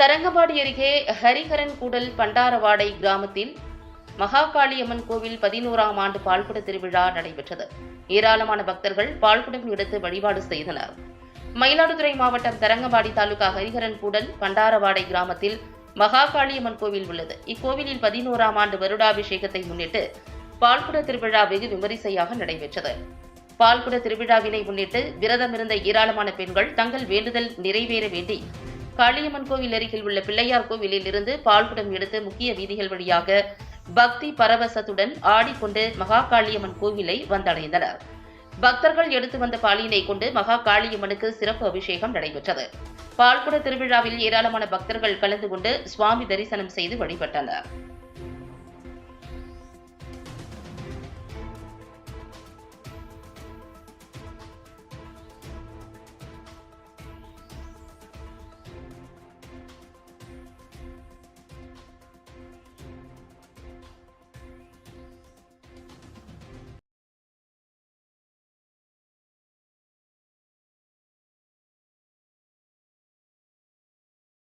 தரங்கம்பாடி அருகே ஹரிஹரன் கூடல் பண்டாரவாடை கிராமத்தில் மகாகாளியம்மன் கோவில் 11ஆம் ஆண்டு பால்குட திருவிழா நடைபெற்றது. ஏராளமான பக்தர்கள் பால்குடம் எடுத்து வழிபாடு செய்தனர். மயிலாடுதுறை மாவட்டம் தரங்கம்பாடி தாலுகா ஹரிஹரன் கூடல் பண்டாரவாடை கிராமத்தில் மகாகாளியம்மன் கோவில் உள்ளது. இக்கோவிலில் 11ஆம் ஆண்டு வருடாபிஷேகத்தை முன்னிட்டு பால்குட திருவிழா வெகு விமரிசையாக நடைபெற்றது. பால்குட திருவிழாவினை முன்னிட்டு விரதமிருந்த ஏராளமான பெண்கள் தங்கள் வேண்டுதல் நிறைவேற வேண்டி காளியம்மன் கோவில் அருகில் உள்ள பிள்ளையார் கோவிலில் இருந்து பால்குடம் எடுத்து முக்கிய வீதிகள் வழியாக பக்தி பரவசத்துடன் ஆடிக்கொண்டு மகாகாளியம்மன் கோவிலை வந்தடைந்தனர். பக்தர்கள் எடுத்து வந்த பாலினை கொண்டு மகாகாளியம்மனுக்கு சிறப்பு அபிஷேகம் நடைபெற்றது. பால்குட திருவிழாவில் ஏராளமான பக்தர்கள் கலந்து கொண்டு சுவாமி தரிசனம் செய்து வழிபட்டனர்.